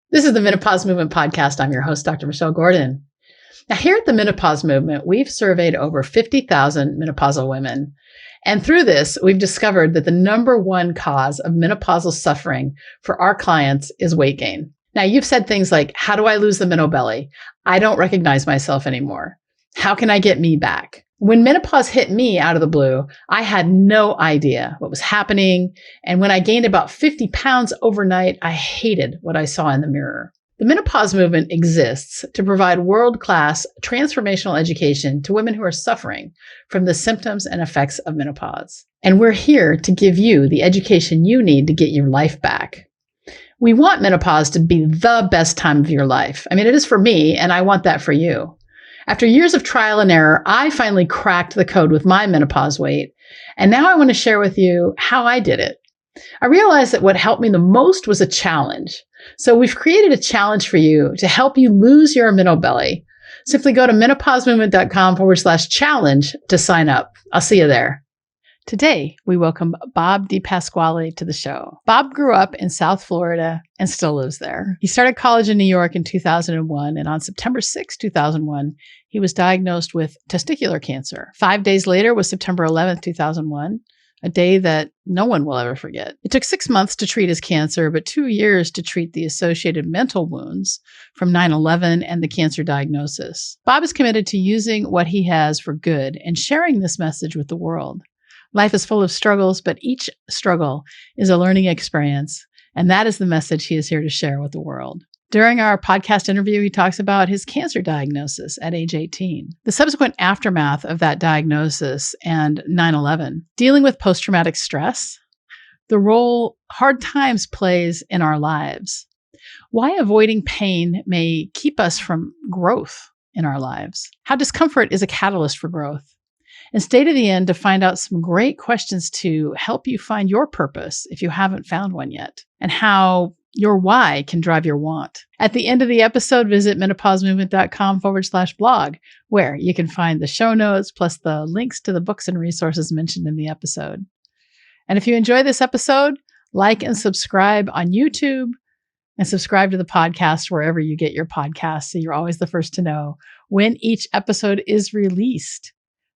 This is the Menopause Movement Podcast. I'm your host, Dr. Michelle Gordon. Now, here at the Menopause Movement, we've surveyed over 50,000 menopausal women. And through this, we've discovered that the number one cause of menopausal suffering for our clients is weight gain. Now, you've said things like, how do I lose the menobelly? I don't recognize myself anymore. How can I get me back? When menopause hit me out of the blue, I had no idea what was happening. And when I gained about 50 pounds overnight, I hated what I saw in the mirror. The menopause movement exists to provide world-class transformational education to women who are suffering from the symptoms and effects of menopause. And we're here to give you the education you need to get your life back. We want menopause to be the best time of your life. I mean, it is for me, and I want that for you. After years of trial and error, I finally cracked the code with my menopause weight. And now I want to share with you how I did it. I realized that what helped me the most was a challenge. So we've created a challenge for you to help you lose your menobelly. Simply go to menopausemovement.com/challenge to sign up. I'll see you there. Today, we welcome Bob DePasquale to the show. Bob grew up in South Florida and still lives there. He started college in New York in 2001, and on September 6, 2001, he was diagnosed with testicular cancer. 5 days later was September 11th, 2001, a day that no one will ever forget. It took 6 months to treat his cancer, but 2 years to treat the associated mental wounds from 9/11 and the cancer diagnosis. Bob is committed to using what he has for good and sharing this message with the world. Life is full of struggles, but each struggle is a learning experience, and that is the message he is here to share with the world. During our podcast interview, he talks about his cancer diagnosis at age 18, the subsequent aftermath of that diagnosis and 9/11, dealing with post-traumatic stress, the role hard times plays in our lives, why avoiding pain may keep us from growth in our lives, how discomfort is a catalyst for growth, and stay to the end to find out some great questions to help you find your purpose if you haven't found one yet, and how your why can drive your want. At the end of the episode, visit menopausemovement.com/blog, where you can find the show notes plus the links to the books and resources mentioned in the episode. And if you enjoy this episode, like and subscribe on YouTube and subscribe to the podcast wherever you get your podcasts so you're always the first to know when each episode is released.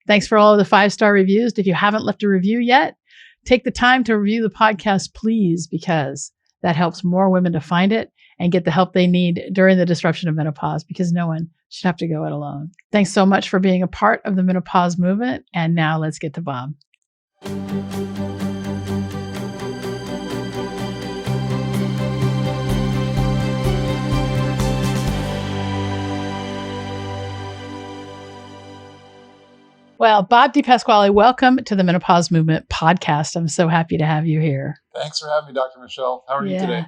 Thanks for all of the 5-star reviews. If you haven't left a review yet, take the time to review the podcast, please, because that helps more women to find it and get the help they need during the disruption of menopause, because no one should have to go it alone. Thanks so much for being a part of the menopause movement. And now let's get to Bob. Well, Bob DePasquale, welcome to the Menopause Movement Podcast. I'm so happy to have you here. Thanks for having me, Dr. Michelle. How are you today?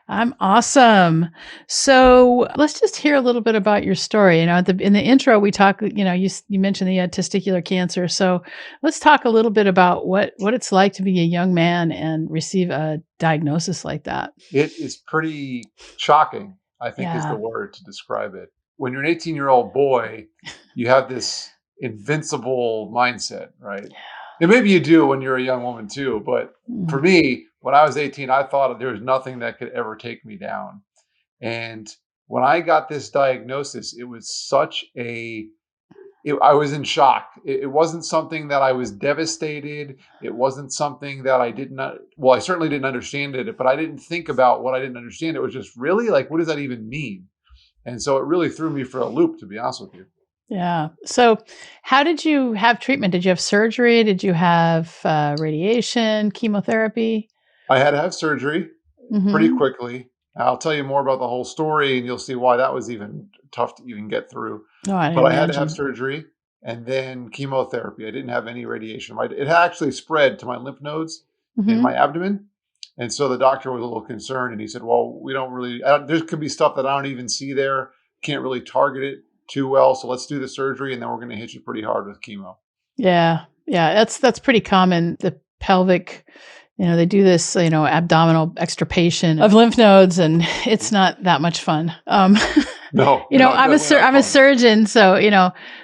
I'm awesome. So let's just hear a little bit about your story. You know, in the intro, we talk, you mentioned that you had testicular cancer. So let's talk a little bit about what it's like to be a young man and receive a diagnosis like that. It is pretty shocking, I think is the word to describe it. When you're an 18-year-old boy, you have this invincible mindset, right? Yeah. And maybe you do when you're a young woman too, but for me, when I was 18, I thought there was nothing that could ever take me down. And when I got this diagnosis, it was I was in shock. It wasn't something that I was devastated. It wasn't something that I certainly didn't understand it, but I didn't think about what I didn't understand. It was just really like, what does that even mean? And so it really threw me for a loop, to be honest with you. Yeah. So how did you have treatment? Did you have surgery? Did you have radiation, chemotherapy? I had to have surgery pretty quickly. I'll tell you more about the whole story and you'll see why that was even tough to even get through. I had to have surgery and then chemotherapy. I didn't have any radiation. It actually spread to my lymph nodes in my abdomen. And so the doctor was a little concerned and he said, well, we don't really, there could be stuff that I don't even see there. Can't really target it too well. So let's do the surgery and then we're going to hit you pretty hard with chemo. Yeah. Yeah. That's pretty common. The pelvic, they do this, abdominal extirpation of lymph nodes and it's not that much fun. No, I'm a surgeon. So,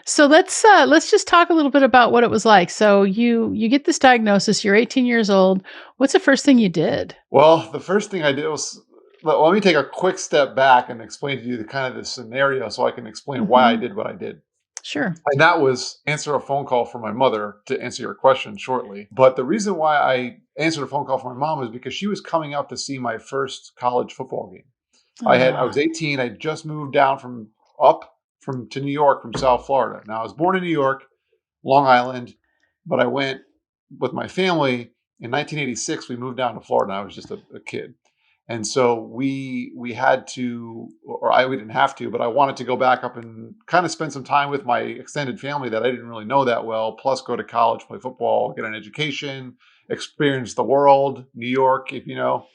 so let's just talk a little bit about what it was like. So you get this diagnosis, you're 18 years old. What's the first thing you did? Well, the first thing I did was let me take a quick step back and explain to you the kind of the scenario so I can explain why I did what I did. Sure. And that was answer a phone call from my mother to answer your question shortly. But the reason why I answered a phone call from my mom was because she was coming out to see my first college football game. I was 18. I just moved down to New York from South Florida. Now I was born in New York, Long Island, but I went with my family in 1986. We moved down to Florida. And I was just a kid. And so we had to, we didn't have to, but I wanted to go back up and kind of spend some time with my extended family that I didn't really know that well, plus go to college, play football, get an education, experience the world, New York, if you know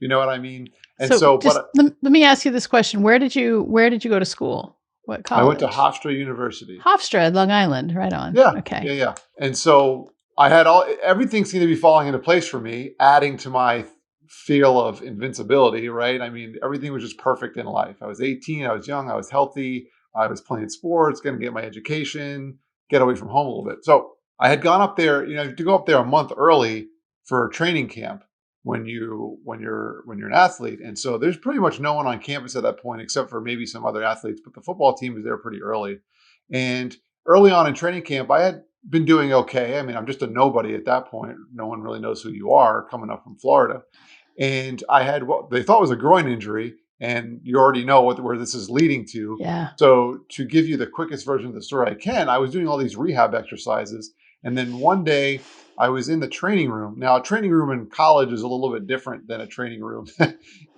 what I mean. And so, just but let me ask you this question. Where did you go to school? What college? I went to Hofstra University. Hofstra, Long Island, right on. Yeah. Okay. Yeah. And so I had everything seemed to be falling into place for me, adding to my feel of invincibility, right? I mean, everything was just perfect in life. I was 18, I was young, I was healthy, I was playing sports, going to get my education, get away from home a little bit. So I had gone up there, to go up there a month early for training camp when you're an athlete. And so there's pretty much no one on campus at that point except for maybe some other athletes, but the football team was there pretty early. And early on in training camp, I had been doing okay. I mean, I'm just a nobody at that point. No one really knows who you are coming up from Florida. And I had what they thought was a groin injury, and you already know where this is leading to. Yeah. So to give you the quickest version of the story I can, I was doing all these rehab exercises. And then one day I was in the training room. Now, a training room in college is a little bit different than a training room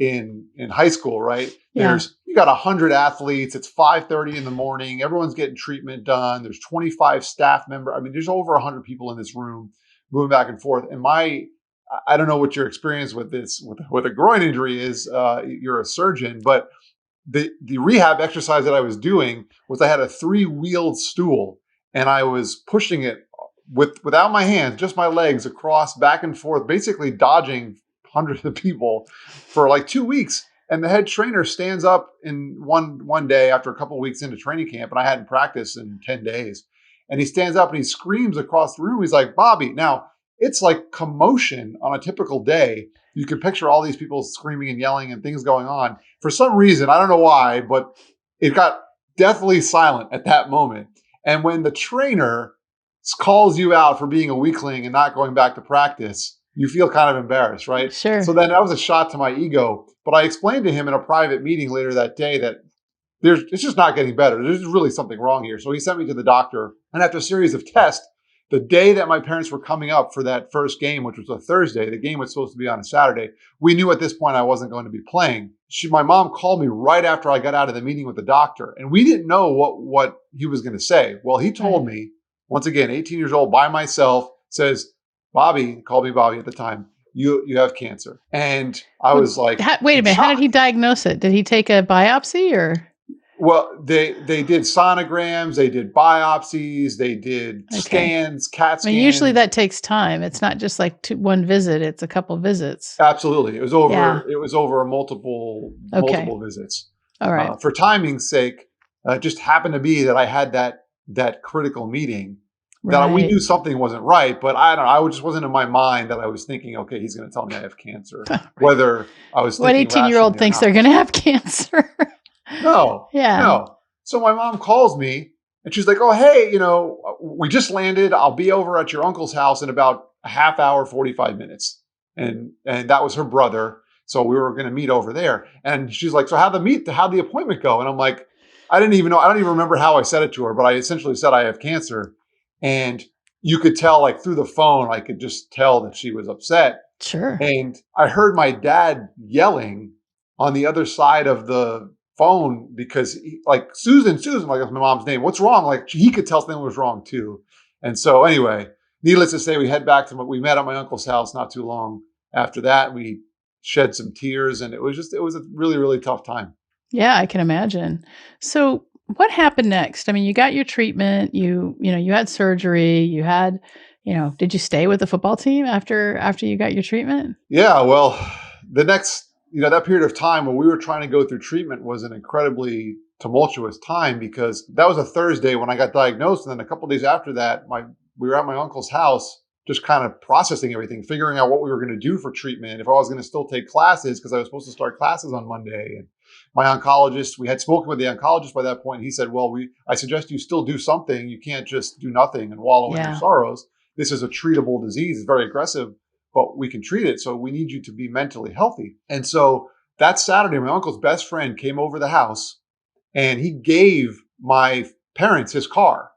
in high school, right? Yeah. You got 100 athletes. It's 5:30 in the morning. Everyone's getting treatment done. There's 25 staff members. I mean, there's over 100 people in this room moving back and forth. And I don't know what your experience with this, with a groin injury is. You're a surgeon, but the rehab exercise that I was doing was I had a 3-wheeled stool and I was pushing it without my hands, just my legs across back and forth, basically dodging hundreds of people for like 2 weeks. And the head trainer stands up in one day after a couple of weeks into training camp, and I hadn't practiced in 10 days. And he stands up and he screams across the room. He's like, "Bobby." Now, it's like commotion on a typical day. You can picture all these people screaming and yelling and things going on. For some reason, I don't know why, but it got deathly silent at that moment. And when the trainer calls you out for being a weakling and not going back to practice, you feel kind of embarrassed, right? Sure. So then that was a shot to my ego. But I explained to him in a private meeting later that day that it's just not getting better. There's really something wrong here. So he sent me to the doctor. And after a series of tests, the day that my parents were coming up for that first game, which was a Thursday, the game was supposed to be on a Saturday. We knew at this point I wasn't going to be playing. My mom called me right after I got out of the meeting with the doctor, and we didn't know what he was going to say. Well, he told me, once again, 18 years old by myself, says, "Bobby," called me Bobby at the time, you have cancer. And I was like, wait a minute, how did he diagnose it? Did he take a biopsy or? Well, they did sonograms, they did biopsies, they did scans, CAT scans. I mean, usually that takes time. It's not just like one visit; it's a couple visits. Absolutely, it was over. Yeah. It was over multiple visits. All right. For timing's sake, it just happened to be that I had that critical meeting. That we knew something wasn't right, but I don't know. I just wasn't in my mind that I was thinking, okay, he's going to tell me I have cancer. Right. Whether I was thinking, what 18-year-old thinks they're going to have cancer? No. Yeah. No. So my mom calls me and she's like, "Oh, hey, we just landed. I'll be over at your uncle's house in about a half hour, 45 minutes. And that was her brother. So we were going to meet over there. And she's like, "So how'd the appointment go?" And I'm like, I don't even remember how I said it to her, but I essentially said I have cancer. And you could tell, like through the phone, I could just tell that she was upset. Sure. And I heard my dad yelling on the other side of the phone because Susan, like that's my mom's name. What's wrong? Like he could tell something was wrong too. And so anyway, needless to say, we met at my uncle's house not too long after that. We shed some tears and it was a really, really tough time. Yeah, I can imagine. So what happened next? I mean, you got your treatment, you had surgery, you had, did you stay with the football team after you got your treatment? Yeah, well, the next that period of time when we were trying to go through treatment was an incredibly tumultuous time because that was a Thursday when I got diagnosed. And then a couple of days after that, we were at my uncle's house just kind of processing everything, figuring out what we were going to do for treatment, if I was going to still take classes, because I was supposed to start classes on Monday. And my oncologist, we had spoken with the oncologist by that point. He said, well, I suggest you still do something. You can't just do nothing and wallow in your sorrows. This is a treatable disease. It's very aggressive, but we can treat it. So we need you to be mentally healthy. And so that Saturday, my uncle's best friend came over the house and he gave my parents his car.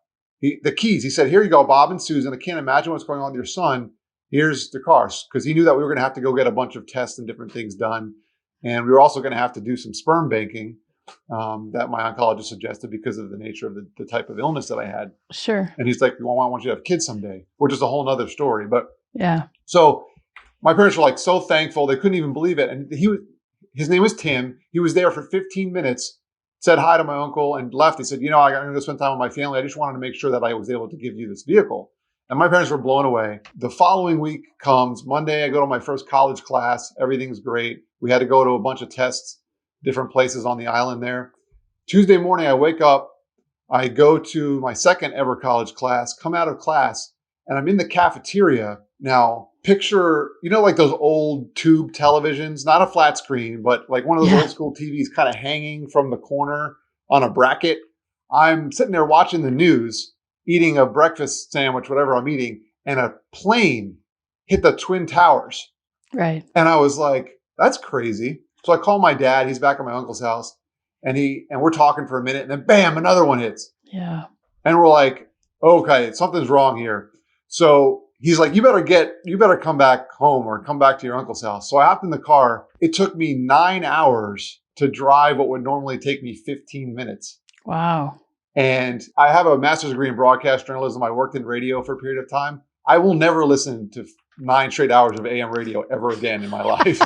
The keys. He said, here you go, Bob and Susan. I can't imagine what's going on with your son. Here's the cars. Because he knew that we were going to have to go get a bunch of tests and different things done. And we were also going to have to do some sperm banking that my oncologist suggested because of the nature of the type of illness that I had. Sure. And he's like, well, I want you to have kids someday, which is a whole nother story. But yeah. So my parents were like so thankful. They couldn't even believe it. And his name was Tim. He was there for 15 minutes. Said hi to my uncle and left. He said, I'm going to go spend time with my family. I just wanted to make sure that I was able to give you this vehicle. And my parents were blown away. The following week comes. Monday, I go to my first college class. Everything's great. We had to go to a bunch of tests, different places on the island there. Tuesday morning, I wake up. I go to my second ever college class, come out of class, and I'm in the cafeteria. Now, picture, like those old tube televisions, not a flat screen, but like one of those old school TVs kind of hanging from the corner on a bracket. I'm sitting there watching the news, eating a breakfast sandwich, whatever I'm eating, and a plane hit the Twin Towers. Right. And I was like, that's crazy. So I call my dad. He's back at my uncle's house, and we're talking for a minute, and then bam, another one hits. Yeah. And we're like, okay, something's wrong here. So he's like, you better come back home or come back to your uncle's house. So I hopped in the car. It took me 9 hours to drive what would normally take me 15 minutes. Wow. And I have a master's degree in broadcast journalism. I worked in radio for a period of time. I will never listen to 9 straight hours of AM radio ever again in my life.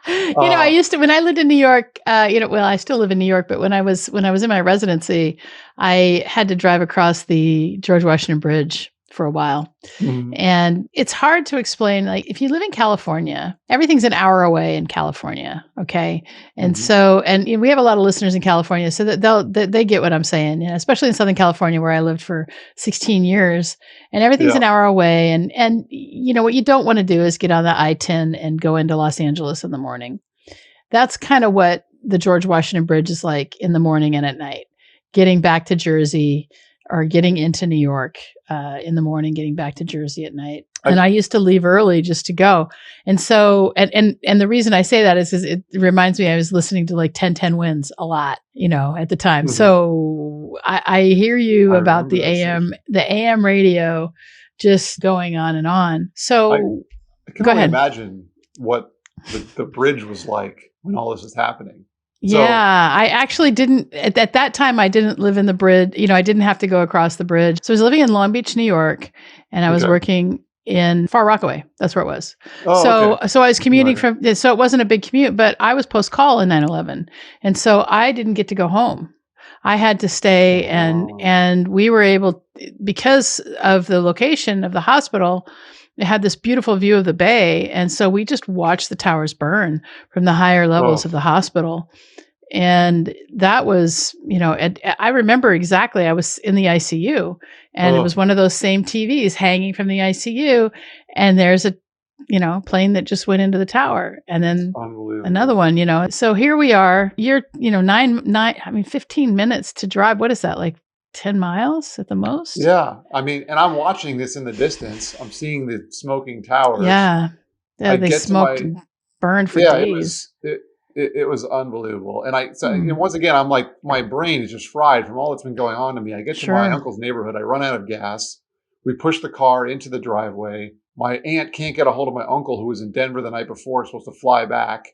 I used to, when I lived in New York, I still live in New York, but when I was in my residency, I had to drive across the George Washington Bridge for a while. Mm-hmm. And it's hard to explain. Like if you live in California, everything's an hour away in California. Okay. And so, and we have a lot of listeners in California, so that they get what I'm saying, especially in Southern California where I lived for 16 years and everything's an hour away. And what you don't want to do is get on the I-10 and go into Los Angeles in the morning. That's kind of what the George Washington Bridge is like in the morning and at night, getting back to Jersey or getting into New York in the morning, getting back to Jersey at night. And I used to leave early just to go. And so, and the reason I say that is it reminds me, I was listening to like 1010 Wins a lot, at the time. Mm-hmm. So I hear you about the AM radio just going on and on. So I can only imagine what the bridge was like when all this was happening. Yeah, I actually didn't, at that time, I didn't live in the bridge. I didn't have to go across the bridge. So I was living in Long Beach, New York, and I was working in Far Rockaway. That's where it was. So I was commuting so it wasn't a big commute, but I was post-call in 9/11. And so I didn't get to go home. I had to stay and we were able, because of the location of the hospital, it had this beautiful view of the bay. And so we just watched the towers burn from the higher levels of the hospital. And that was, I remember exactly, I was in the ICU and it was one of those same TVs hanging from the ICU. And there's a, plane that just went into the tower and then another one, So here we are, you're, 15 minutes to drive. What is that? Like 10 miles at the most? Yeah. And I'm watching this in the distance. I'm seeing the smoking towers. Yeah. They smoked and burned for days. It was unbelievable. And once again, I'm like, my brain is just fried from all that's been going on to me. I get to my uncle's neighborhood. I run out of gas. We push the car into the driveway. My aunt can't get a hold of my uncle who was in Denver the night before, supposed to fly back.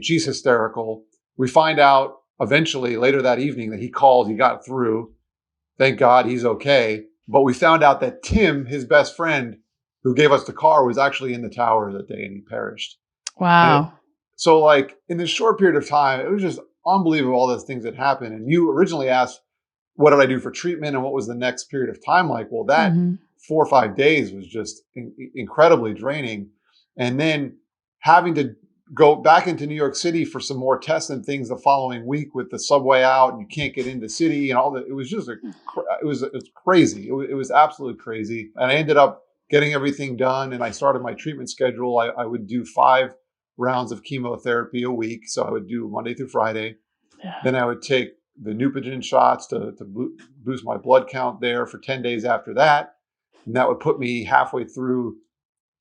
She's hysterical. We find out eventually later that evening that he called, he got through. Thank God he's okay. But we found out that Tim, his best friend, who gave us the car, was actually in the tower that day and he perished. Wow. So like in this short period of time, it was just unbelievable all those things that happened. And you originally asked, what did I do for treatment and what was the next period of time like? Well, that 4 or 5 days was just incredibly draining. And then having to go back into New York City for some more tests and things the following week with the subway out and you can't get into the city and all that. It was just, it was crazy. It was absolutely crazy. And I ended up getting everything done. And I started my treatment schedule. I would do 5 rounds of chemotherapy a week. So I would do Monday through Friday. Yeah. Then I would take the Neupogen shots to boost my blood count there for 10 days after that. And that would put me halfway through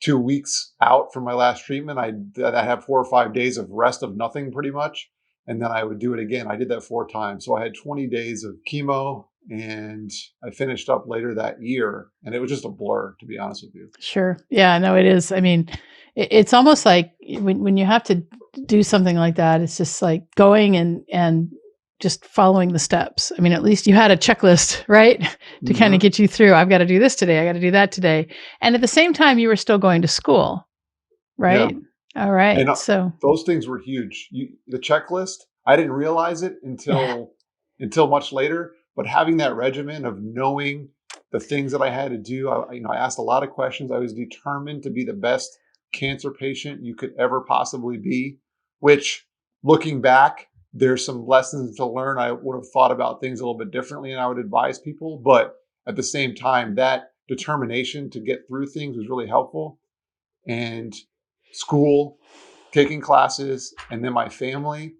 2 weeks out from my last treatment. I'd have 4 or 5 days of rest of nothing pretty much. And then I would do it again. I did that 4 times. So I had 20 days of chemo, and I finished up later that year. And it was just a blur, to be honest with you. Sure. Yeah, no, it is. I mean, it's almost like when you have to do something like that, it's just like going and just following the steps. I mean, at least you had a checklist, right? To kind of get you through. I've got to do this today. I got to do that today. And at the same time, you were still going to school, right? Yeah. All right. And so those things were huge. The checklist, I didn't realize it until much later. But having that regimen of knowing the things that I had to do, I asked a lot of questions. I was determined to be the best cancer patient you could ever possibly be, which, looking back, there's some lessons to learn. I would have thought about things a little bit differently, and I would advise people. But at the same time, that determination to get through things was really helpful. And school, taking classes, and then my family.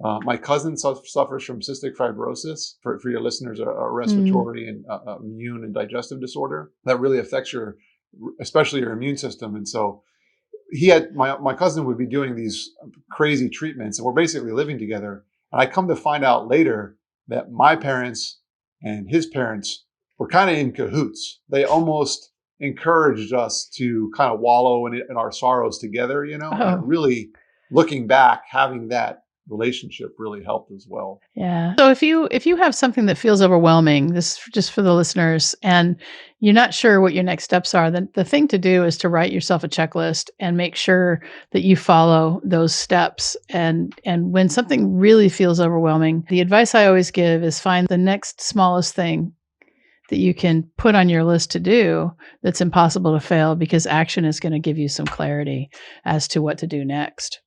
My cousin suffers from cystic fibrosis. For your listeners, a respiratory and immune and digestive disorder that really affects especially your immune system. And so he had my cousin would be doing these crazy treatments, and we're basically living together. And I come to find out later that my parents and his parents were kind of in cahoots. They almost encouraged us to kind of wallow in our sorrows together, And it really, looking back, having that relationship really helped as well. Yeah. So if you have something that feels overwhelming, this just for the listeners, and you're not sure what your next steps are, then the thing to do is to write yourself a checklist and make sure that you follow those steps. And when something really feels overwhelming, the advice I always give is find the next smallest thing that you can put on your list to do that's impossible to fail, because action is going to give you some clarity as to what to do next.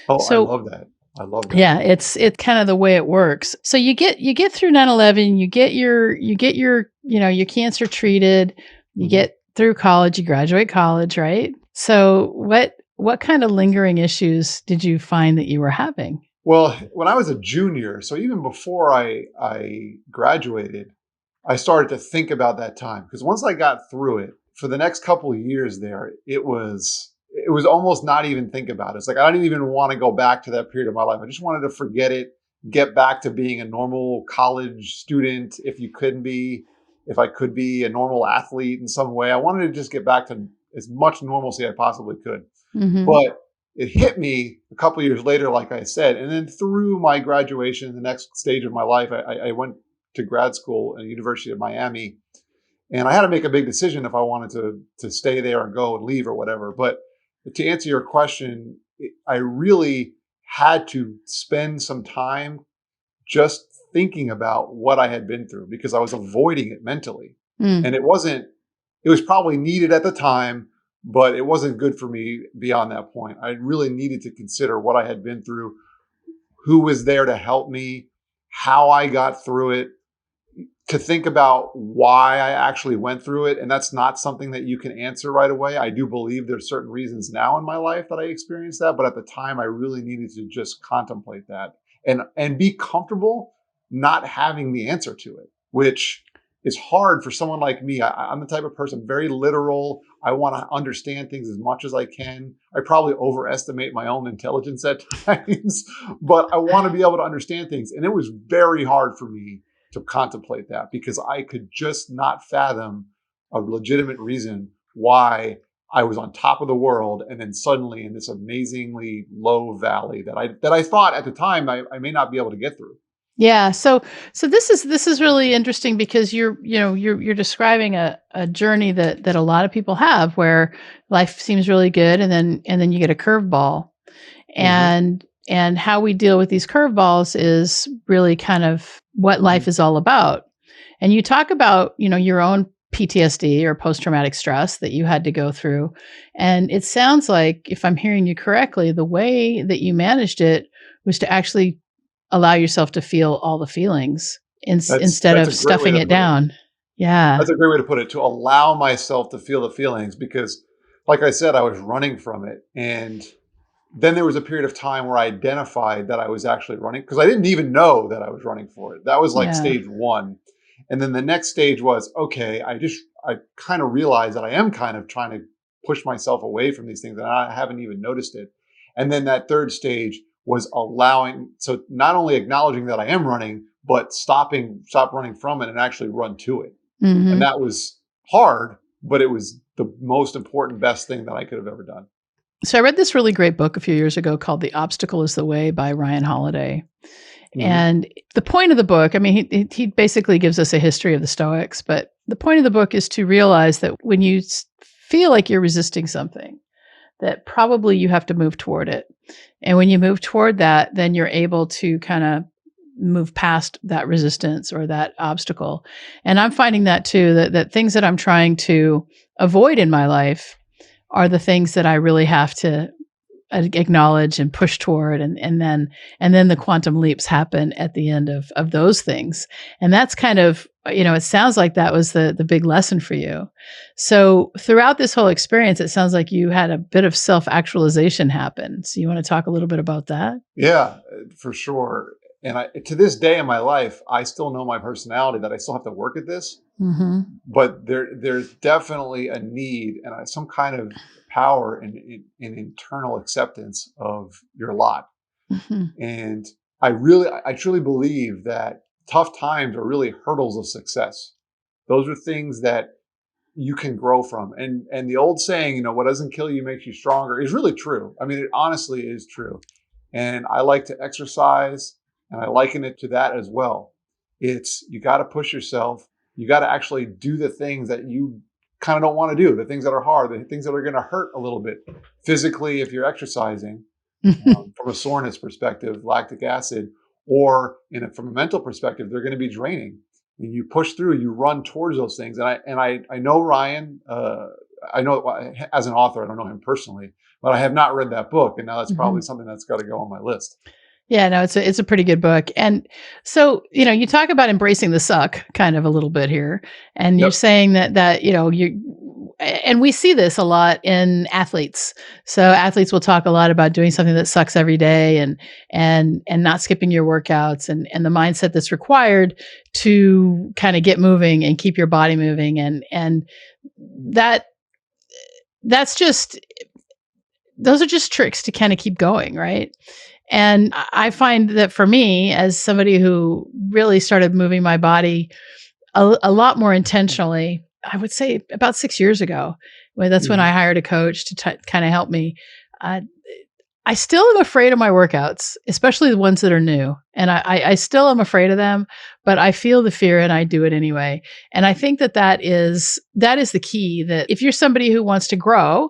Oh, so, I love that. I love that. Yeah, it's kind of the way it works. So you get through 9/11, you get your your cancer treated, you get through college, you graduate college, right? So what kind of lingering issues did you find that you were having? Well, when I was a junior, so even before I graduated, I started to think about that time, because once I got through it, for the next couple of years there, it was almost not even think about it. It's like I didn't even want to go back to that period of my life. I just wanted to forget it, get back to being a normal college student if I could be a normal athlete in some way. I wanted to just get back to as much normalcy I possibly could. But it hit me a couple of years later, like I said, and then through my graduation, the next stage of my life, I went to grad school at the University of Miami, and I had to make a big decision if I wanted to stay there and go and leave or whatever. But to answer your question, I really had to spend some time just thinking about what I had been through, because I was avoiding it mentally. And it was probably needed at the time, but it wasn't good for me beyond that point. I really needed to consider what I had been through, who was there to help me, how I got through it, to think about why I actually went through it. And that's not something that you can answer right away. I do believe there's certain reasons now in my life that I experienced that, but at the time I really needed to just contemplate that and be comfortable not having the answer to it, which is hard for someone like me. I'm the type of person, very literal. I want to understand things as much as I can. I probably overestimate my own intelligence at times, but I want to be able to understand things. And it was very hard for me to contemplate that, because I could just not fathom a legitimate reason why I was on top of the world and then suddenly in this amazingly low valley that I thought at the time I may not be able to get through. Yeah. So this is really interesting, because you're describing a journey that a lot of people have, where life seems really good, and then you get a curveball, and how we deal with these curveballs is really kind of what life is all about. And you talk about, your own PTSD or post-traumatic stress that you had to go through. And it sounds like, if I'm hearing you correctly, the way that you managed it was to actually allow yourself to feel all the feelings instead of stuffing it down. Yeah. That's a great way to put it, to allow myself to feel the feelings because, like I said, I was running from it. And then there was a period of time where I identified that I was actually running because I didn't even know that I was running for it. That was like Yeah. stage one. And then the next stage was, okay, I kind of realized that I am kind of trying to push myself away from these things and I haven't even noticed it. And then that third stage was allowing, so not only acknowledging that I am running, but stop running from it and actually run to it. And Hmm. that was hard, but it was the most important, best thing that I could have ever done. So I read this really great book a few years ago called The Obstacle is the Way by Ryan Holiday. Mhm. And the point of the book, I mean, he basically gives us a history of the Stoics, but the point of the book is to realize that when you feel like you're resisting something, that probably you have to move toward it. And when you move toward that, then you're able to kind of move past that resistance or that obstacle. And I'm finding that too, that things that I'm trying to avoid in my life are the things that I really have to acknowledge and push toward, and then the quantum leaps happen at the end of those things. And that's kind of, it sounds like that was the big lesson for you. So throughout this whole experience, it sounds like you had a bit of self-actualization happen. So you want to talk a little bit about that? Yeah, for sure. And to this day in my life, I still know my personality that I still have to work at this, Mm-hmm. but there's definitely a need and some kind of power in internal acceptance of your lot. Mm-hmm. And I truly believe that tough times are really hurdles of success. Those are things that you can grow from. And the old saying, what doesn't kill you makes you stronger is really true. I mean, it honestly is true. And I like to exercise and I liken it to that as well. It's you got to push yourself. You got to actually do the things that you kind of don't want to do, the things that are hard, the things that are going to hurt a little bit physically if you're exercising, from a soreness perspective, lactic acid, or from a mental perspective, they're going to be draining. And you push through, you run towards those things. And I know Ryan. I know as an author, I don't know him personally, but I have not read that book, and now that's Mm-hmm. probably something that's got to go on my list. Yeah, no, it's a pretty good book. And so, you talk about embracing the suck kind of a little bit here. And you're Yep. saying that, and we see this a lot in athletes. So athletes will talk a lot about doing something that sucks every day and not skipping your workouts and the mindset that's required to kind of get moving and keep your body moving. And that that's just those are just tricks to kind of keep going, right? And I find that for me, as somebody who really started moving my body a lot more intentionally, I would say about 6 years ago, that's when Mhm. I hired a coach to kind of help me. Uh, I still am afraid of my workouts, especially the ones that are new. And I still am afraid of them, but I feel the fear and I do it anyway. And I think that is the key, that if you're somebody who wants to grow,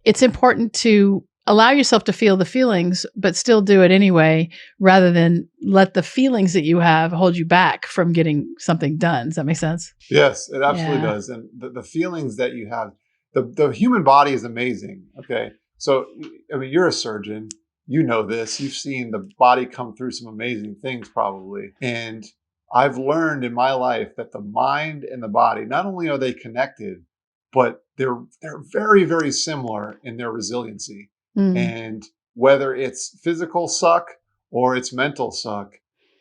it's important to allow yourself to feel the feelings, but still do it anyway, rather than let the feelings that you have hold you back from getting something done. Does that make sense? Yes, it absolutely Yeah. does. And the feelings that you have, the human body is amazing. Okay. So, I mean, you're a surgeon, you know this, you've seen the body come through some amazing things probably. And I've learned in my life that the mind and the body, not only are they connected, but they're very, very similar in their resiliency. Mm. And whether it's physical suck or it's mental suck,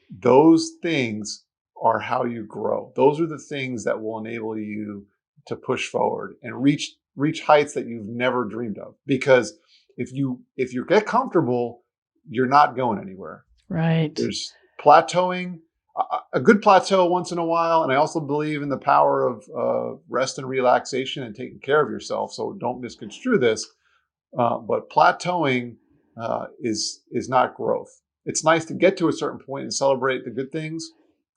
those things are how you grow. Those are the things that will enable you to push forward and reach heights that you've never dreamed of. Because if you get comfortable, you're not going anywhere. Right. There's plateauing, a good plateau once in a while, and I also believe in the power of rest and relaxation and taking care of yourself. So don't misconstrue this. But plateauing is not growth. It's nice to get to a certain point and celebrate the good things,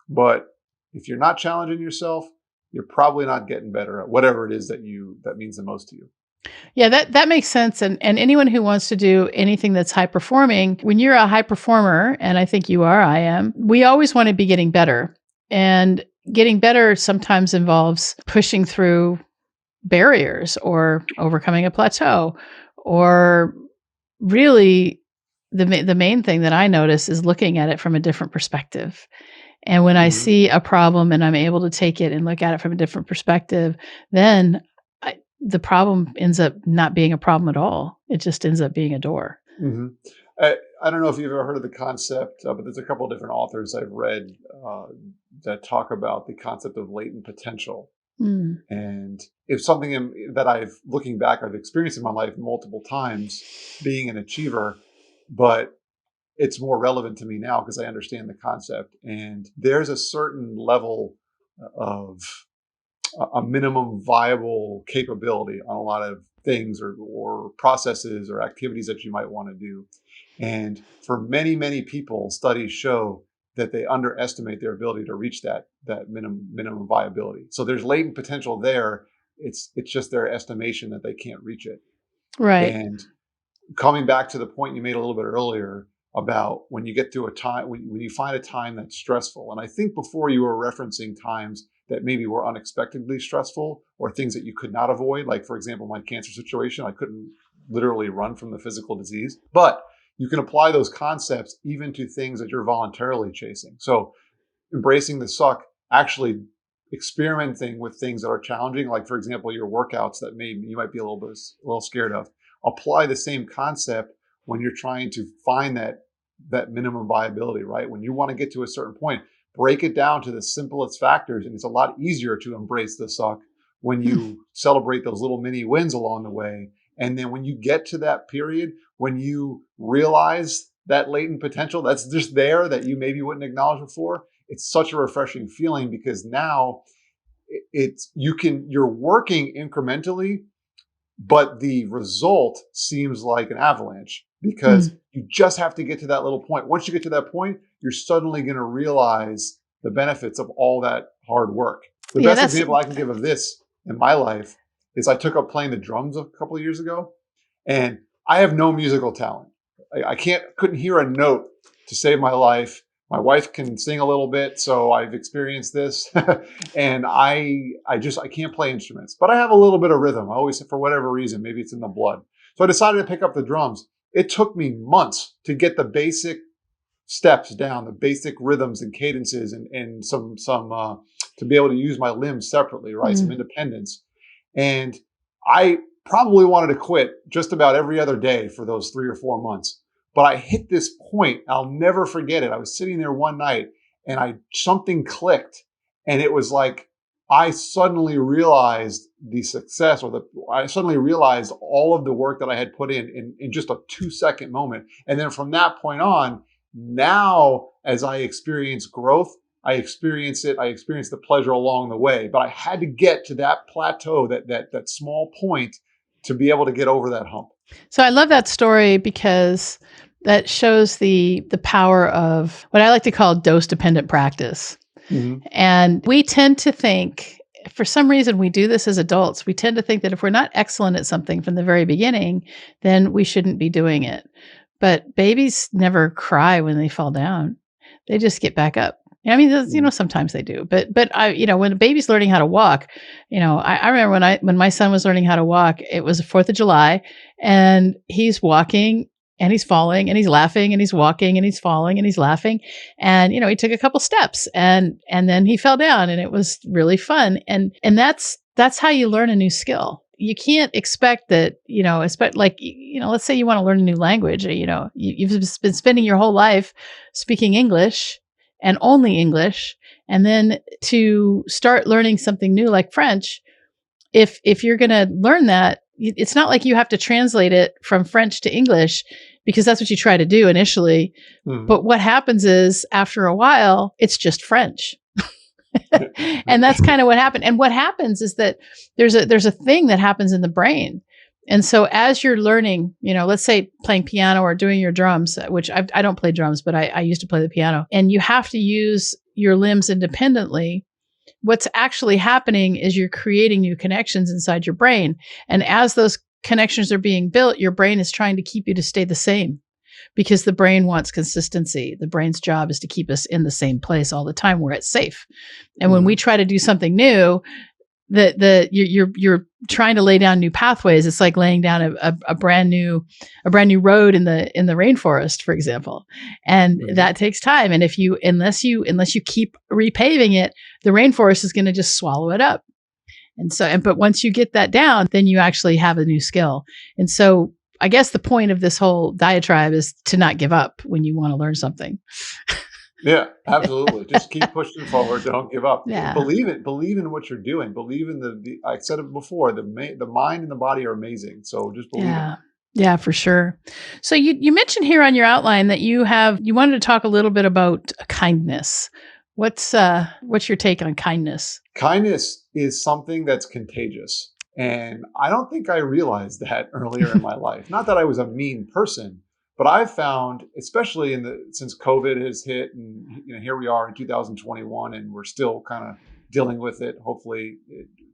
but if you're not challenging yourself, you're probably not getting better at whatever it is that means the most to you. Yeah, that makes sense. And anyone who wants to do anything that's high performing, when you're a high performer, and I think you are, I am, we always want to be getting better. And getting better sometimes involves pushing through barriers or overcoming a plateau, or really the main thing that I notice is looking at it from a different perspective. And when I Mhm. see a problem and I'm able to take it and look at it from a different perspective, then the problem ends up not being a problem at all. It just ends up being a door. Mhm. I don't know if you've ever heard of the concept, but there's a couple of different authors I've read uh, that talk about the concept of latent potential. Mm. And if something that looking back, I've experienced in my life multiple times, being an achiever, but it's more relevant to me now because I understand the concept. And there's a certain level of a minimum viable capability on a lot of things or processes or activities that you might want to do. And for many, many people, studies show that they underestimate their ability to reach that minimum viability. So there's latent potential there. It's just their estimation that they can't reach it. Right. And coming back to the point you made a little bit earlier about when you get through a time when you find a time that's stressful, and I think before you were referencing times that maybe were unexpectedly stressful or things that you could not avoid, like for example my cancer situation. I couldn't literally run from the physical disease, but you can apply those concepts even to things that you're voluntarily chasing. So embracing the suck, actually experimenting with things that are challenging, like for example, your workouts that maybe you might be a little scared of. Apply the same concept when you're trying to find that minimum viability, right? When you want to get to a certain point, break it down to the simplest factors, and it's a lot easier to embrace the suck when you celebrate those little mini wins along the way. And then when you get to that period, when you realize that latent potential that's just there that you maybe wouldn't acknowledge before, it's such a refreshing feeling because now you're working incrementally, but the result seems like an avalanche because Mm. you just have to get to that little point. Once you get to that point, you're suddenly going to realize the benefits of all that hard work. The Yeah, best that's example I can give of this in my life is I took up playing the drums a couple of years ago, and I have no musical talent. I couldn't hear a note to save my life. My wife can sing a little bit, so I've experienced this, and I can't play instruments, but I have a little bit of rhythm. I always, for whatever reason, maybe it's in the blood. So I decided to pick up the drums. It took me months to get the basic steps down, the basic rhythms and cadences, and some to be able to use my limbs separately, right? Some mm. independence. And I probably wanted to quit just about every other day for those 3 or 4 months. But I hit this point, I'll never forget it. I was sitting there one night and something clicked. And it was like I suddenly realized the success, I suddenly realized all of the work that I had put in just a 2-second moment. And then from that point on, now as I experience growth, I experience the pleasure along the way, but I had to get to that plateau, that small point, to be able to get over that hump. So I love that story because that shows the power of what I like to call dose dependent practice. Mm-hmm. And we tend to think, for some reason, we do this as adults. We tend to think that if we're not excellent at something from the very beginning, then we shouldn't be doing it. But babies never cry when they fall down. They just get back up. I mean, sometimes they do, but when a baby's learning how to walk, I remember when my son was learning how to walk, it was the 4th of July and he's walking and he's falling and he's laughing and he's walking and he's falling and he's laughing. And, he took a couple steps and then he fell down and it was really fun. And that's how you learn a new skill. You can't expect that, let's say you want to learn a new language, you've been spending your whole life speaking English and only English. And then to start learning something new like French, if you're going to learn that, it's not like you have to translate it from French to English because that's what you try to do initially. Mm-hmm. But what happens is after a while, it's just French. And that's kind of what happened. And what happens is that there's a thing that happens in the brain. And so as you're learning, let's say playing piano or doing your drums, which I don't play drums, but I used to play the piano, and you have to use your limbs independently. What's actually happening is you're creating new connections inside your brain. And as those connections are being built, your brain is trying to keep you to stay the same because the brain wants consistency. The brain's job is to keep us in the same place all the time where it's safe. And when we try to do something new, you're trying to lay down new pathways. It's like laying down a brand new road in the rainforest, for example, and that takes time. And unless you keep repaving it, the rainforest is going to just swallow it up. And so, but once you get that down, then you actually have a new skill. And so, I guess the point of this whole diatribe is to not give up when you want to learn something. Yeah, absolutely. Just keep pushing forward. Don't give up. Yeah. Believe it. Believe in what you're doing. Believe in I said it before, the mind and the body are amazing. So just believe in it. Yeah, for sure. So you mentioned here on your outline that you wanted to talk a little bit about kindness. What's your take on kindness? Kindness is something that's contagious. And I don't think I realized that earlier in my life. Not that I was a mean person, but I've found, especially since COVID has hit, and here we are in 2021, and we're still kind of dealing with it. Hopefully,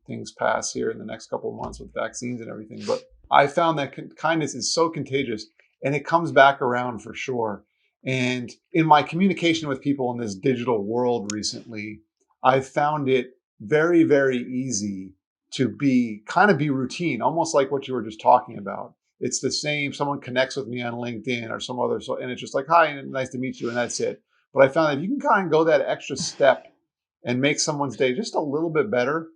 things pass here in the next couple of months with vaccines and everything. But I found that kindness is so contagious, and it comes back around for sure. And in my communication with people in this digital world recently, I found it very, very easy to be routine, almost like what you were just talking about. It's the same. Someone connects with me on LinkedIn or some other, and it's just like, hi, nice to meet you, and that's it. But I found that if you can kind of go that extra step and make someone's day just a little bit better,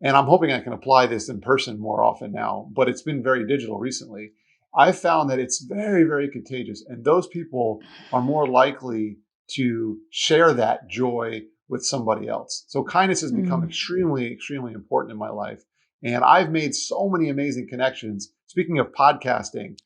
and I'm hoping I can apply this in person more often now, but it's been very digital recently. I found that it's very, very contagious, and those people are more likely to share that joy with somebody else. So kindness has become extremely, extremely important in my life. And I've made so many amazing connections. Speaking of podcasting,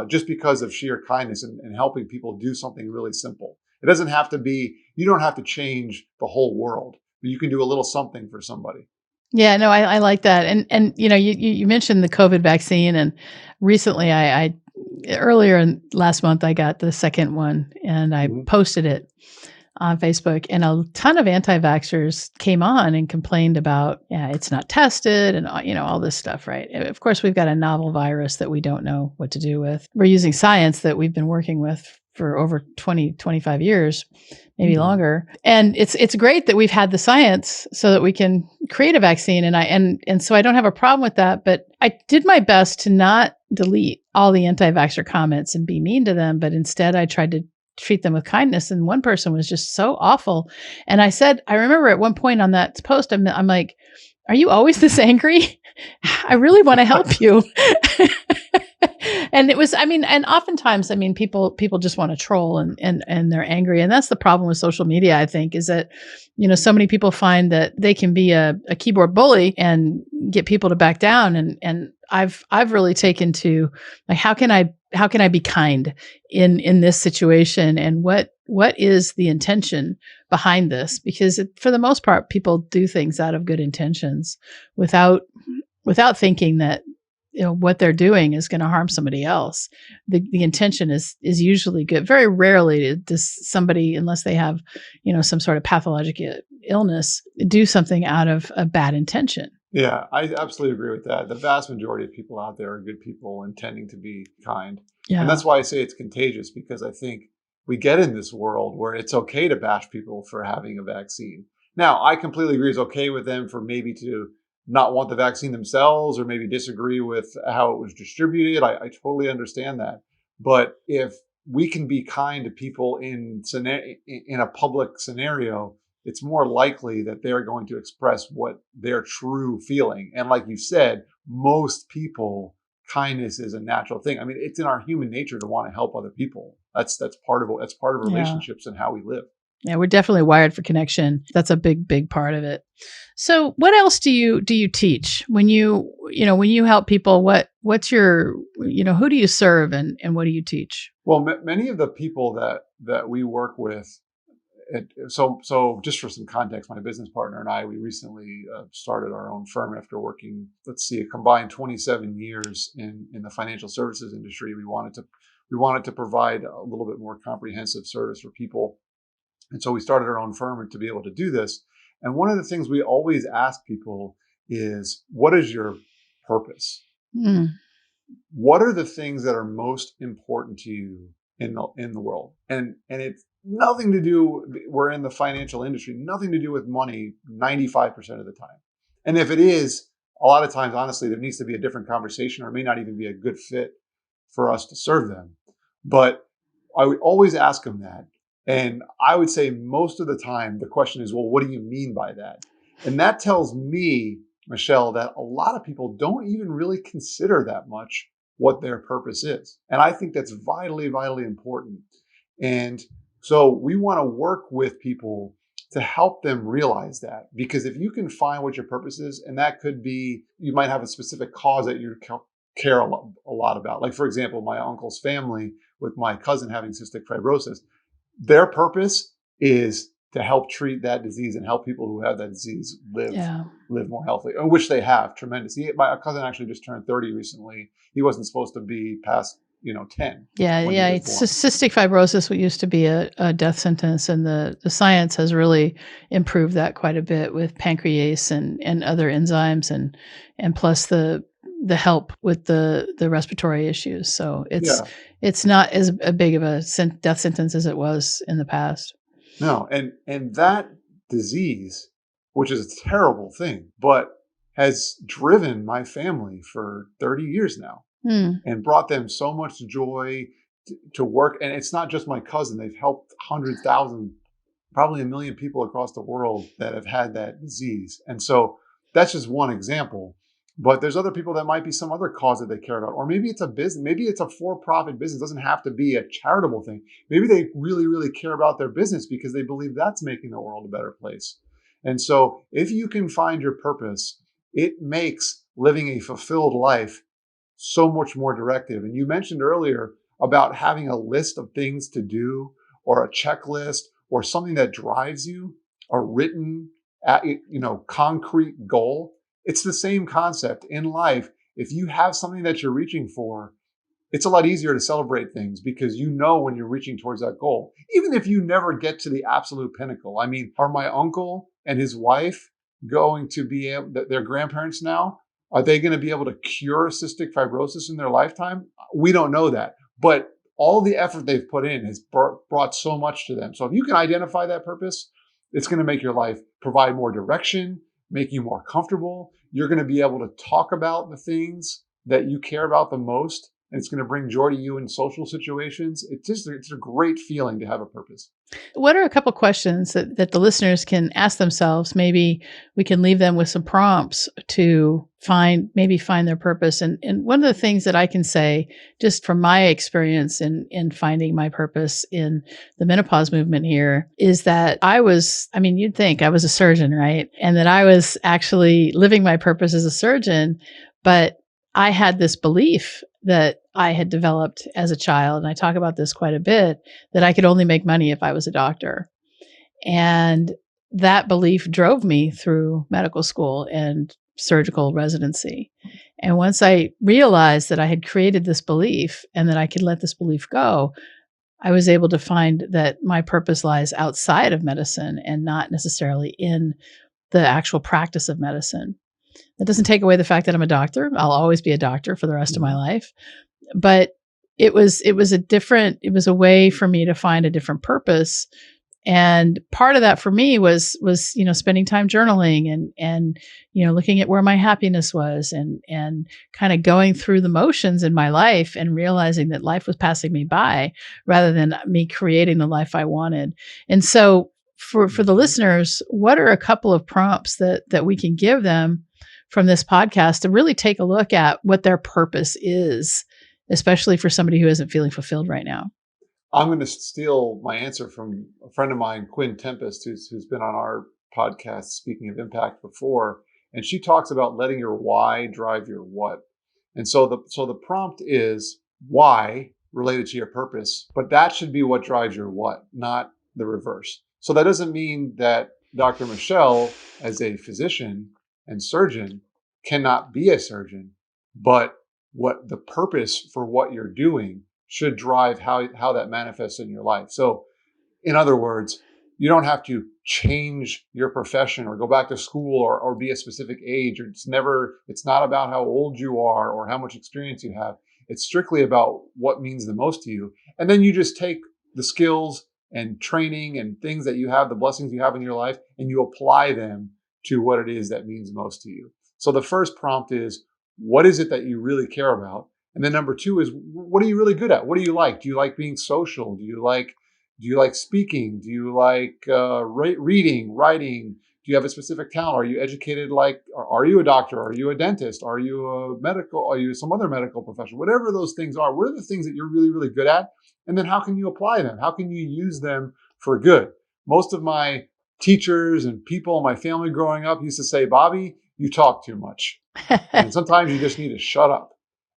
just because of sheer kindness and helping people do something really simple. It doesn't have to be, you don't have to change the whole world, but you can do a little something for somebody. Yeah, no, I like that. And you mentioned the COVID vaccine, and recently I earlier in last month I got the second one, and I posted it on Facebook, and a ton of anti-vaxxers came on and complained about, it's not tested and, all this stuff, right? Of course, we've got a novel virus that we don't know what to do with. We're using science that we've been working with for over 20, 25 years, maybe longer. And it's great that we've had the science so that we can create a vaccine. And so I don't have a problem with that, but I did my best to not delete all the anti-vaxxer comments and be mean to them, but instead I tried to treat them with kindness. And one person was just so awful. And I remember at one point on that post, I'm like, are you always this angry? I really want to help you. And it was, and oftentimes, people just want to troll and they're angry. And that's the problem with social media, I think, is that, so many people find that they can be a keyboard bully and get people to back down. And I've really taken to, like, how can I be kind in this situation? And what is the intention behind this? Because for the most part, people do things out of good intentions without thinking that, what they're doing is going to harm somebody else. The intention is usually good. Very rarely does somebody, unless they have, some sort of pathologic illness, do something out of a bad intention. Yeah, I absolutely agree with that. The vast majority of people out there are good people intending to be kind. Yeah. And that's why I say it's contagious, because I think we get in this world where it's okay to bash people for having a vaccine. Now, I completely agree it's okay with them for maybe to not want the vaccine themselves or maybe disagree with how it was distributed. I totally understand that. But if we can be kind to people in a public scenario, it's more likely that they're going to express what they're true feeling. And like you said, most people, kindness is a natural thing. It's in our human nature to want to help other people. That's part of relationships and how we live. Yeah, we're definitely wired for connection. That's a big part of it. So what else do you teach when you help people? What's your, who do you serve and what do you teach? Well, many of the people that we work with, so just for some context, my business partner and I, we recently started our own firm after working, a combined 27 years in the financial services industry. We wanted to provide a little bit more comprehensive service for people. And so we started our own firm to be able to do this. And one of the things we always ask people is, what is your purpose? What are the things that are most important to you in the world? And it's nothing to do, we're in the financial industry, nothing to do with money 95% of the time. And if it is, a lot of times, honestly, there needs to be a different conversation, or it may not even be a good fit for us to serve them. But I would always ask them that. And I would say most of the time, the question is, well, what do you mean by that? And that tells me, Michelle, that a lot of people don't even really consider that much what their purpose is. And I think that's vitally, vitally important. And so we want to work with people to help them realize that. Because if you can find what your purpose is, and that could be, you might have a specific cause that you care a lot about. Like, for example, my uncle's family with my cousin having cystic fibrosis, their purpose is to help treat that disease and help people who have that disease live more healthily, which they have tremendous. My cousin actually just turned 30 recently. He wasn't supposed to be past 10. Yeah. It's cystic fibrosis, what used to be a death sentence, and the science has really improved that quite a bit with pancrease and other enzymes, and plus the help with the respiratory issues. So it's not as big of a death sentence as it was in the past. No, and that disease, which is a terrible thing, but has driven my family for 30 years now. And brought them so much joy to work. And it's not just my cousin. They've helped hundreds, thousands, probably 1 million people across the world that have had that disease. And so that's just one example. But there's other people that might be some other cause that they care about. Or maybe it's a business. Maybe it's a for-profit business. It doesn't have to be a charitable thing. Maybe they really, really care about their business because they believe that's making the world a better place. And so if you can find your purpose, it makes living a fulfilled life so much more directive. And you mentioned earlier about having a list of things to do, or a checklist, or something that drives you, a written, concrete goal. It's the same concept in life. If you have something that you're reaching for, it's a lot easier to celebrate things because you know when you're reaching towards that goal, even if you never get to the absolute pinnacle. I mean, are my uncle and his wife going to be able, their grandparents now, are they going to be able to cure cystic fibrosis in their lifetime? We don't know that. But all the effort they've put in has brought so much to them. So if you can identify that purpose, it's going to make your life provide more direction, make you more comfortable. You're going to be able to talk about the things that you care about the most, and it's going to bring joy to you in social situations. It's a great feeling to have a purpose. What are a couple questions that the listeners can ask themselves? Maybe we can leave them with some prompts to find their purpose. And one of the things that I can say, just from my experience in finding my purpose in the menopause movement here, is that you'd think I was a surgeon, right? And that I was actually living my purpose as a surgeon, but I had this belief that I had developed as a child, and I talk about this quite a bit, that I could only make money if I was a doctor. And that belief drove me through medical school and surgical residency. And once I realized that I had created this belief and that I could let this belief go, I was able to find that my purpose lies outside of medicine and not necessarily in the actual practice of medicine. That doesn't take away the fact that I'm a doctor. I'll always be a doctor for the rest of my life. But it was a way for me to find a different purpose. And part of that for me was spending time journaling and looking at where my happiness was and kind of going through the motions in my life and realizing that life was passing me by rather than me creating the life I wanted. And so for the listeners, what are a couple of prompts that we can give them from this podcast to really take a look at what their purpose is, especially for somebody who isn't feeling fulfilled right now? I'm going to steal my answer from a friend of mine, Quinn Tempest, who's been on our podcast, Speaking of Impact, before. And she talks about letting your why drive your what. And so the prompt is why related to your purpose, but that should be what drives your what, not the reverse. So that doesn't mean that Dr. Michelle, as a physician and surgeon, cannot be a surgeon, but what the purpose for what you're doing should drive how that manifests in your life. So in other words, you don't have to change your profession or go back to school or be a specific age. It's not about how old you are or how much experience you have. It's strictly about what means the most to you. And then you just take the skills and training and things that you have, the blessings you have in your life, and you apply them to what it is that means most to you. So the first prompt is, what is it that you really care about? And then number two is, what are you really good at? What do you like? Do you like being social? Do you like speaking? Do you like reading, writing? Do you have a specific talent? Are you educated? Are you a doctor? Are you a dentist? Are you are you some other medical profession? Whatever those things are, what are the things that you're really, really good at? And then how can you apply them? How can you use them for good? Most of my teachers and people in my family growing up used to say, Bobby, you talk too much. And sometimes you just need to shut up.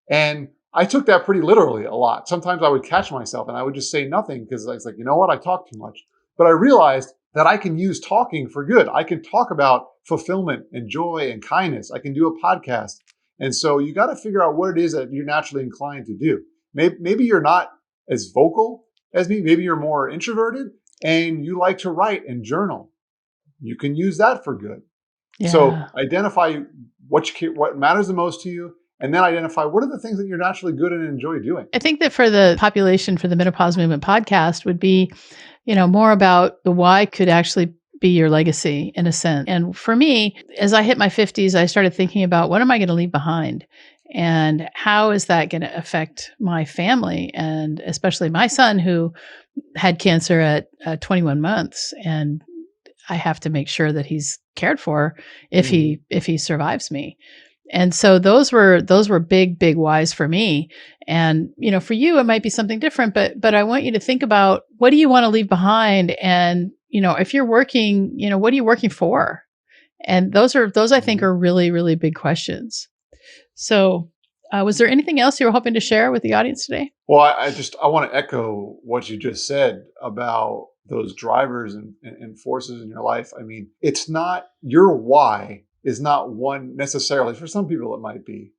And I took that pretty literally a lot. Sometimes I would catch myself and I would just say nothing because I was like, you know what? I talk too much. But I realized that I can use talking for good. I can talk about fulfillment and joy and kindness. I can do a podcast. And so you got to figure out what it is that you're naturally inclined to do. Maybe you're not as vocal as me. Maybe you're more introverted and you like to write and journal. You can use that for good. Yeah. So identify what matters the most to you, and then identify what are the things that you're naturally good at and enjoy doing. I think that for the population for the Menopause Movement podcast would be, more about the why could actually be your legacy in a sense. And for me, as I hit my 50s, I started thinking about what am I going to leave behind? And how is that going to affect my family? And especially my son who had cancer at 21 months. And I have to make sure that he's cared for if he survives me. And so those were big whys for me. And, for you, it might be something different, but I want you to think about what do you want to leave behind? And, if you're working, what are you working for? And those I think are really, really big questions. So was there anything else you were hoping to share with the audience today? Well, I want to echo what you just said about those drivers and forces in your life. I mean, it's not your why is not one necessarily. For some people it might be,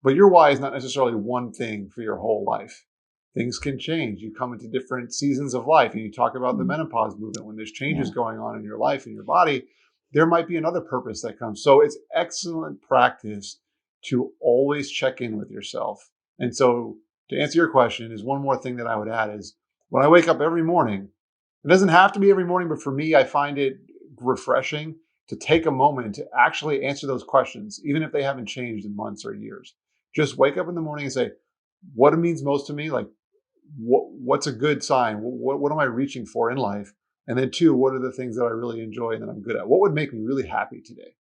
but your why is not necessarily one thing for your whole life. Things can change. You come into different seasons of life, and you talk about the menopause movement. When there's changes going on in your life and your body, there might be another purpose that comes. So it's excellent practice to always check in with yourself. And so to answer your question, is one more thing that I would add is when I wake up every morning, it doesn't have to be every morning, but for me, I find it refreshing to take a moment to actually answer those questions, even if they haven't changed in months or years. Just wake up in the morning and say, what it means most to me, like what's a good sign? What am I reaching for in life? And then two, what are the things that I really enjoy and that I'm good at? What would make me really happy today?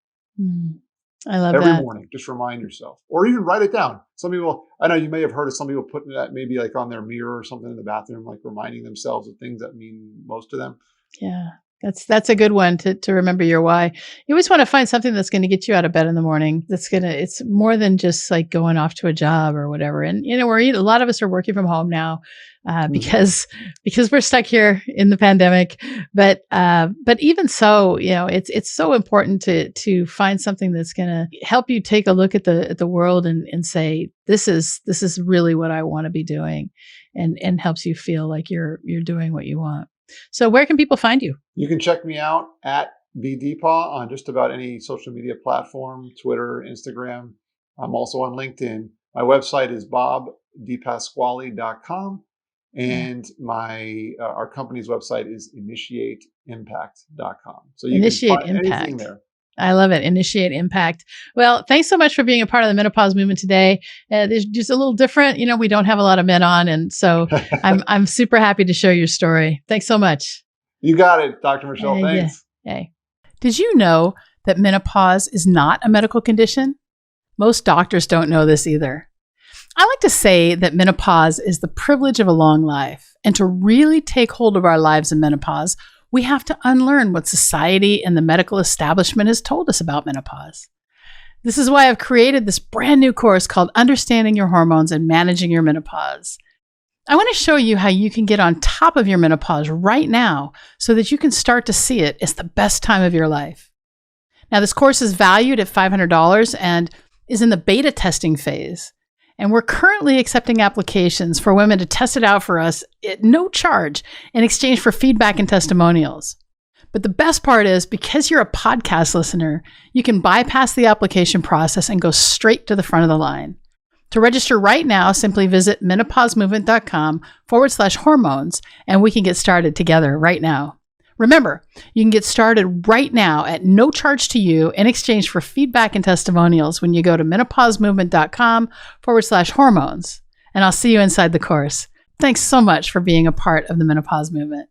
I love Every that. morning, just remind yourself, or even write it down. Some people, I know you may have heard of some people putting that maybe like on their mirror or something in the bathroom, like reminding themselves of things that mean most to them. Yeah. That's a good one to remember your why. You always want to find something that's going to get you out of bed in the morning. It's more than just like going off to a job or whatever. And, a lot of us are working from home now because we're stuck here in the pandemic. But even so, it's so important to find something that's going to help you take a look at the world and say, this is really what I want to be doing, and helps you feel like you're doing what you want. So where can people find you? You can check me out at BDPaw on just about any social media platform, Twitter, Instagram. I'm also on LinkedIn. My website is bobdipasquale.com. And our company's website is initiateimpact.com. So you can find anything there. I love it. Initiate impact. Well, thanks so much for being a part of the menopause movement today. There's just a little different. We don't have a lot of men on, and so I'm super happy to share your story. Thanks so much. You got it, Dr. Michelle. Thanks. Yeah. Did you know that menopause is not a medical condition? Most doctors don't know this either. I like to say that menopause is the privilege of a long life, and to really take hold of our lives in menopause, we have to unlearn what society and the medical establishment has told us about menopause. This is why I've created this brand new course called Understanding Your Hormones and Managing Your Menopause. I want to show you how you can get on top of your menopause right now so that you can start to see it as the best time of your life. Now, this course is valued at $500 and is in the beta testing phase. And we're currently accepting applications for women to test it out for us at no charge in exchange for feedback and testimonials. But the best part is, because you're a podcast listener, you can bypass the application process and go straight to the front of the line. To register right now, simply visit menopausemovement.com/hormones, and we can get started together right now. Remember, you can get started right now at no charge to you in exchange for feedback and testimonials when you go to menopausemovement.com/hormones. And I'll see you inside the course. Thanks so much for being a part of the menopause movement.